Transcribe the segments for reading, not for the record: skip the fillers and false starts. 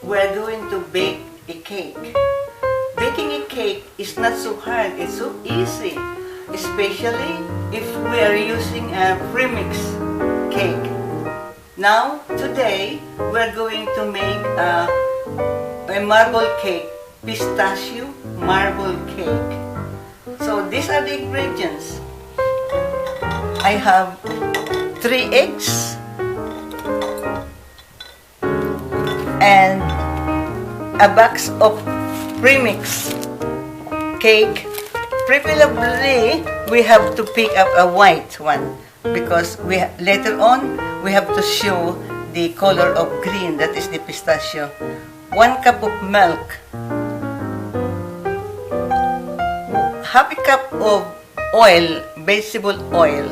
we're going to bake a cake. Baking a cake is not so hard, it's so easy, especially if we are using a premix cake. Now, today, we're going to make a marble cake, pistachio marble cake. So these are the ingredients. I have 3 eggs and a box of premix cake. Preferably, we have to pick up a white one because later on we have to show the color of green, that is the pistachio. 1 cup of milk, half a cup of oil, vegetable oil,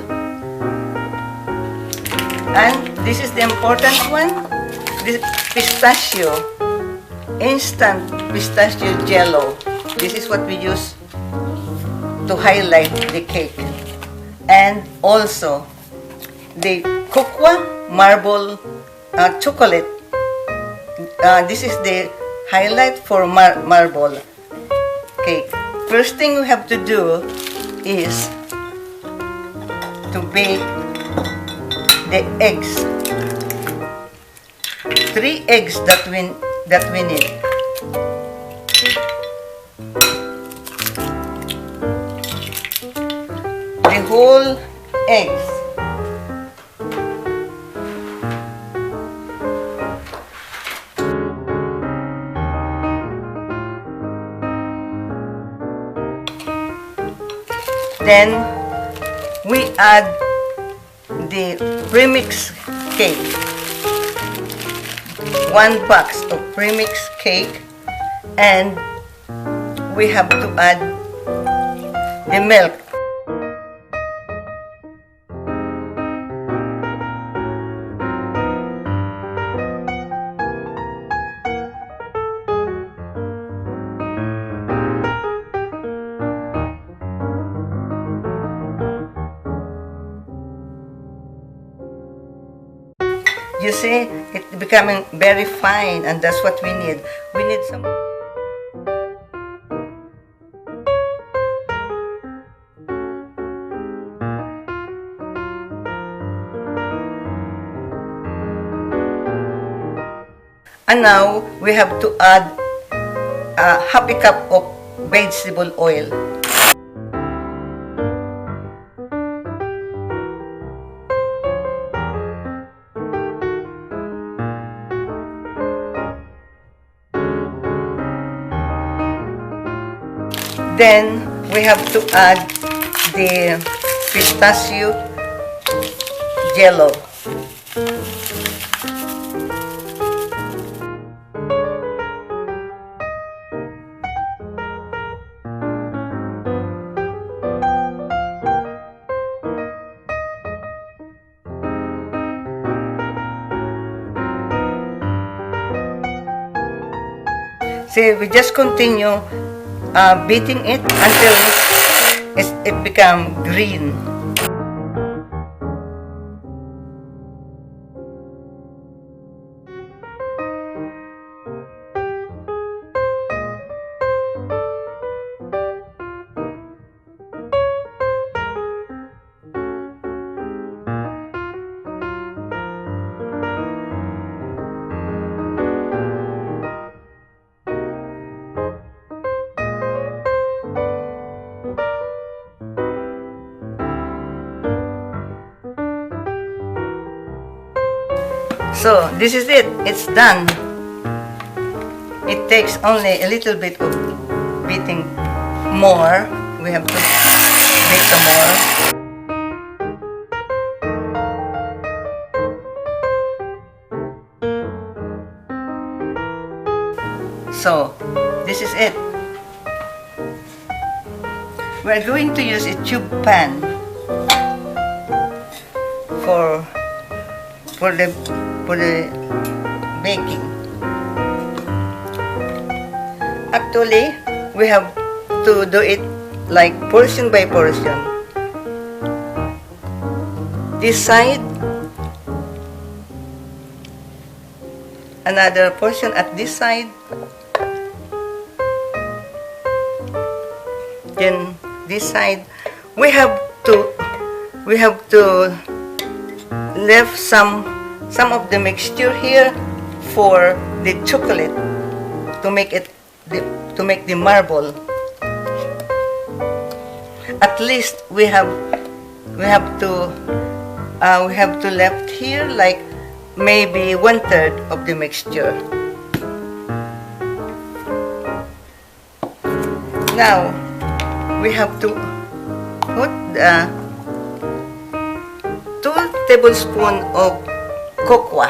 and this is the important one, the pistachio, instant pistachio jello. This is what we use to highlight the cake. And also the cocoa marble chocolate. This is the highlight for marble cake. First thing we have to do is to bake the eggs. 3 eggs that we need. The whole eggs. Then we add the premix cake. 1 box of premix cake, and we have to add the milk. You see, it's becoming very fine, and that's what we need. We need some... And now, we have to add half a cup of vegetable oil. Then, we have to add the pistachio jello. See, we just continue beating it until it becomes green. So, this is it. It's done. It takes only a little bit of beating more. We have to beat some more. So, this is it. We're going to use a tube pan for the baking. Actually, we have to do it like portion by portion. This side another portion at this side. Then this side, we have to left some of the mixture here for the chocolate to make the marble. At least we have to left here like maybe 1/3 of the mixture. Now we have to put 2 tablespoons of cocoa.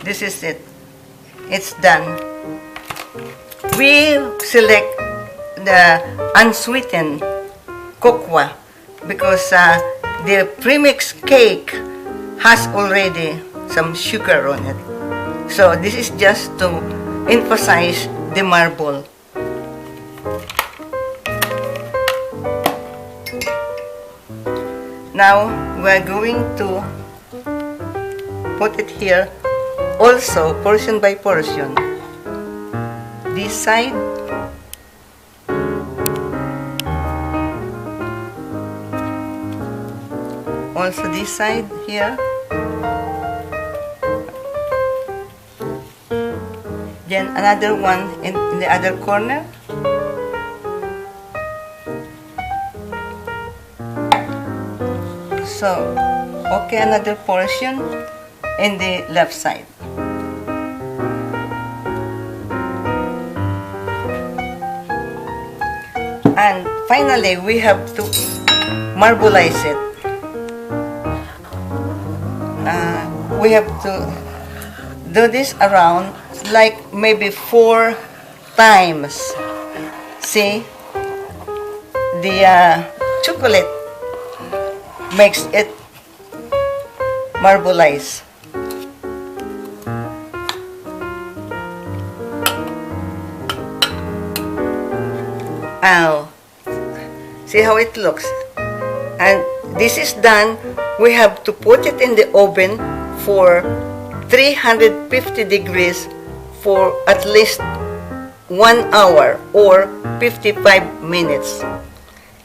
This is it. It's done. We select the unsweetened cocoa because the premix cake has already some sugar on it. So this is just to emphasize the marble. Now we're going to put it here also portion by portion. This side, also this side here, then another one in the other corner. So, okay, another portion in the left side. And finally, we have to marbleize it. We have to do this around like maybe 4 times. See, the chocolate makes it marbleize. Oh, see how it looks. And this is done. We have to put it in the oven for 350 degrees for at least 1 hour or 55 minutes.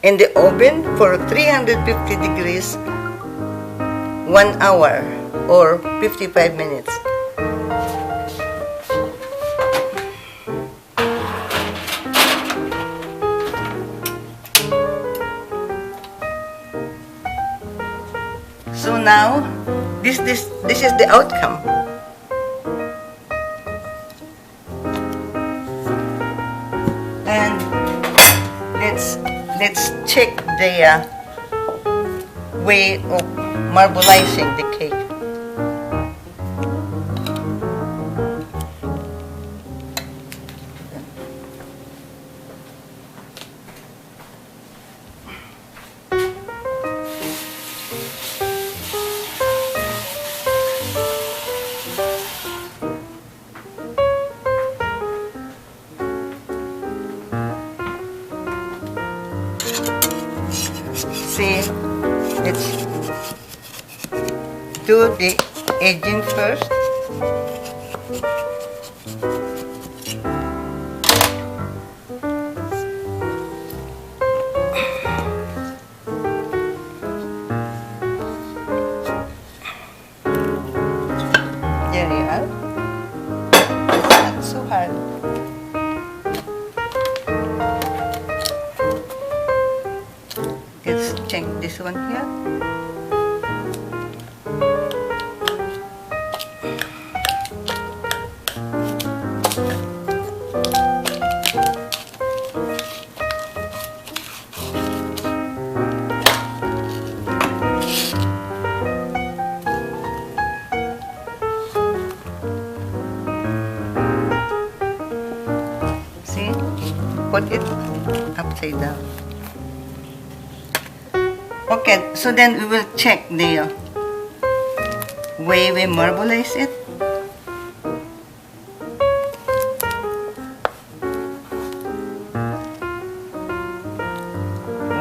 In the oven for 350 degrees 1 hour or 55 minutes. So now, this is the outcome. And let's check the way of marbleizing the cake. See, let's do the edging first. There you are. It's not so hard. Let's check this one here. put it upside down. Okay, so then we will check the way we marbleize it.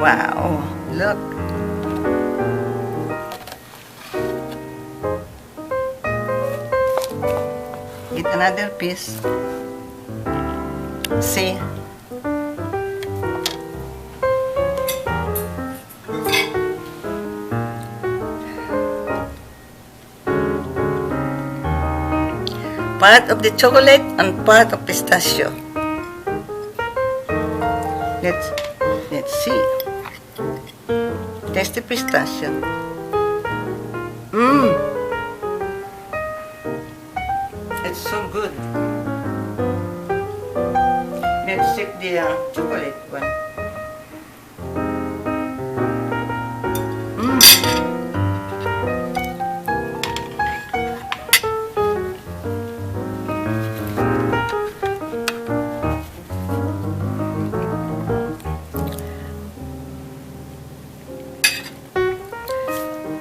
Wow, look. Get another piece. See? Part of the chocolate and part of pistachio. Let's see. Taste the pistachio. It's so good. Let's check the chocolate one.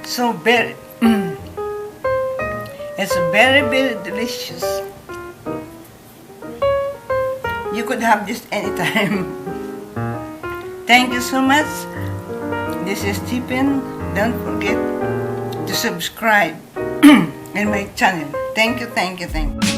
So very, it's very, very delicious. You could have this anytime. Thank you so much. This is Stephen. Don't forget to subscribe in my channel. Thank you, thank you, thank you.